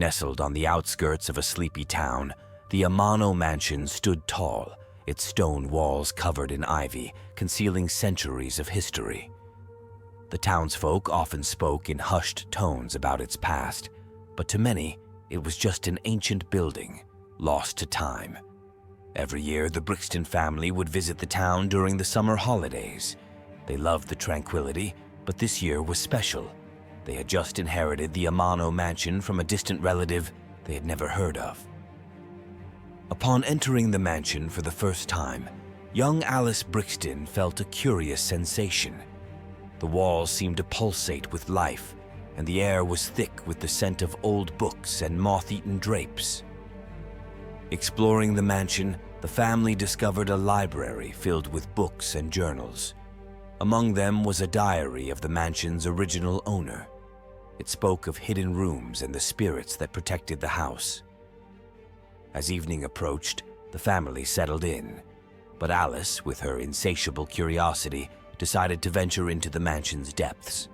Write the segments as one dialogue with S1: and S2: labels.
S1: Nestled on the outskirts of a sleepy town, the Amano mansion stood tall, its stone walls covered in ivy, concealing centuries of history. The townsfolk often spoke in hushed tones about its past, but to many, it was just an ancient building, lost to time. Every year, the Brixton family would visit the town during the summer holidays. They loved the tranquility, but this year was special. They had just inherited the Amano mansion from a distant relative they had never heard of. Upon entering the mansion for the first time, young Alice Brixton felt a curious sensation. The walls seemed to pulsate with life, and the air was thick with the scent of old books and moth-eaten drapes. Exploring the mansion, the family discovered a library filled with books and journals. Among them was a diary of the mansion's original owner. It spoke of hidden rooms and the spirits that protected the house. As evening approached, the family settled in, but Alice, with her insatiable curiosity, decided to venture into the mansion's depths.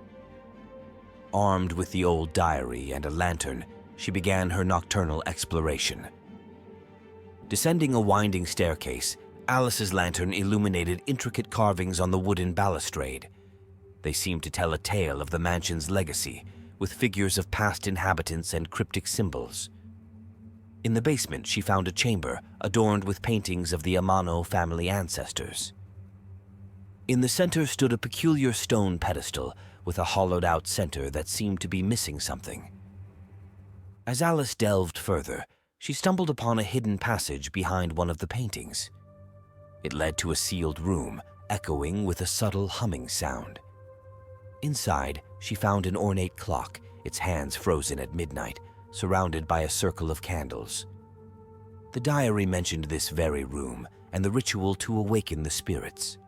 S1: Armed with the old diary and a lantern, she began her nocturnal exploration. Descending a winding staircase, Alice's lantern illuminated intricate carvings on the wooden balustrade. They seemed to tell a tale of the mansion's legacy, with figures of past inhabitants and cryptic symbols. In the basement, she found a chamber adorned with paintings of the Amano family ancestors. In the center stood a peculiar stone pedestal with a hollowed-out center that seemed to be missing something. As Alice delved further, she stumbled upon a hidden passage behind one of the paintings. It led to a sealed room, echoing with a subtle humming sound. Inside, she found an ornate clock, its hands frozen at midnight, surrounded by a circle of candles. The diary mentioned this very room and the ritual to awaken the spirits.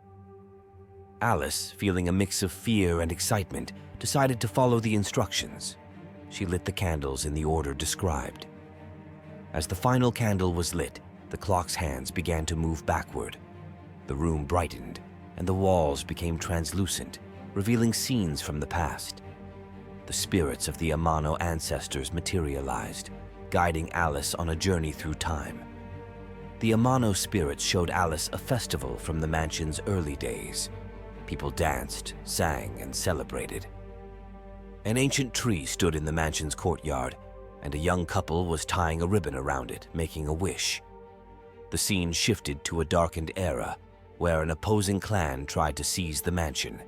S1: Alice, feeling a mix of fear and excitement, decided to follow the instructions. She lit the candles in the order described. As the final candle was lit, the clock's hands began to move backward. The room brightened, and the walls became translucent, revealing scenes from the past. The spirits of the Amano ancestors materialized, guiding Alice on a journey through time. The Amano spirits showed Alice a festival from the mansion's early days. People danced, sang, and celebrated. An ancient tree stood in the mansion's courtyard, and a young couple was tying a ribbon around it, making a wish. The scene shifted to a darkened era, where an opposing clan tried to seize the mansion.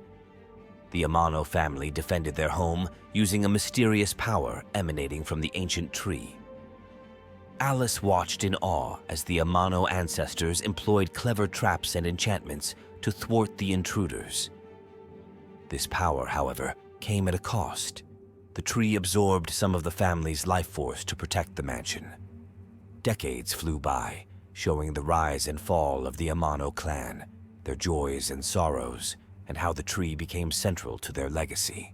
S1: The Amano family defended their home using a mysterious power emanating from the ancient tree. Alice watched in awe as the Amano ancestors employed clever traps and enchantments to thwart the intruders. This power, however, came at a cost. The tree absorbed some of the family's life force to protect the mansion. Decades flew by, showing the rise and fall of the Amano clan, their joys and sorrows, and how the tree became central to their legacy.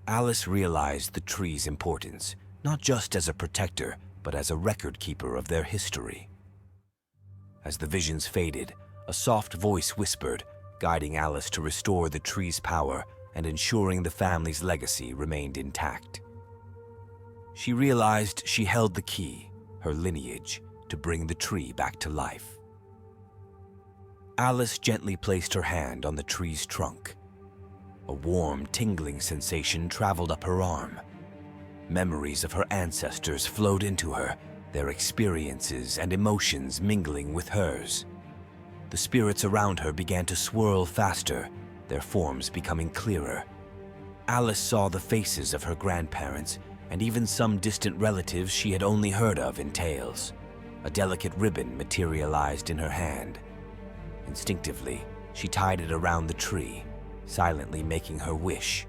S1: Alice realized the tree's importance, not just as a protector, but as a record keeper of their history. As the visions faded, a soft voice whispered, guiding Alice to restore the tree's power and ensuring the family's legacy remained intact. She realized she held the key, her lineage, to bring the tree back to life. Alice gently placed her hand on the tree's trunk. A warm, tingling sensation traveled up her arm. Memories of her ancestors flowed into her, their experiences and emotions mingling with hers. The spirits around her began to swirl faster, their forms becoming clearer. Alice saw the faces of her grandparents and even some distant relatives she had only heard of in tales. A delicate ribbon materialized in her hand. Instinctively, she tied it around the tree, silently making her wish.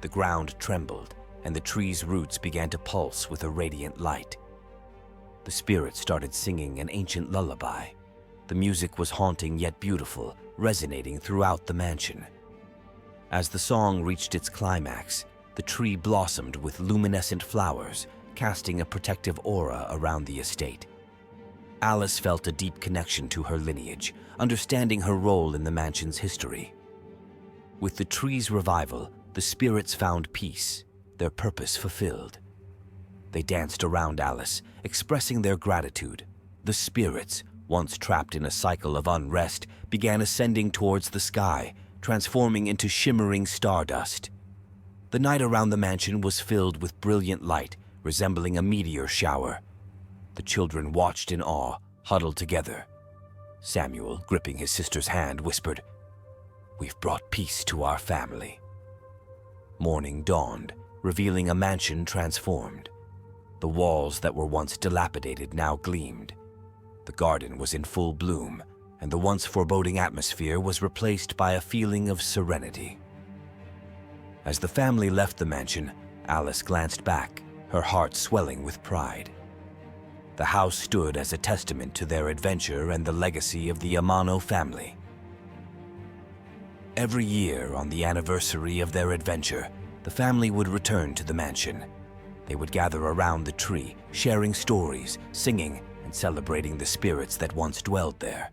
S1: The ground trembled, and the tree's roots began to pulse with a radiant light. The spirits started singing an ancient lullaby. The music was haunting yet beautiful, resonating throughout the mansion. As the song reached its climax, the tree blossomed with luminescent flowers, casting a protective aura around the estate. Alice felt a deep connection to her lineage, understanding her role in the mansion's history. With the tree's revival, the spirits found peace, their purpose fulfilled. They danced around Alice, expressing their gratitude. The spirits, once trapped in a cycle of unrest, began ascending towards the sky, transforming into shimmering stardust. The night around the mansion was filled with brilliant light, resembling a meteor shower. The children watched in awe, huddled together. Samuel, gripping his sister's hand, whispered, "We've brought peace to our family." Morning dawned, revealing a mansion transformed. The walls that were once dilapidated now gleamed. The garden was in full bloom, and the once foreboding atmosphere was replaced by a feeling of serenity. As the family left the mansion, Alice glanced back, her heart swelling with pride. The house stood as a testament to their adventure and the legacy of the Amano family. Every year, on the anniversary of their adventure, the family would return to the mansion. They would gather around the tree, sharing stories, singing, and celebrating the spirits that once dwelled there.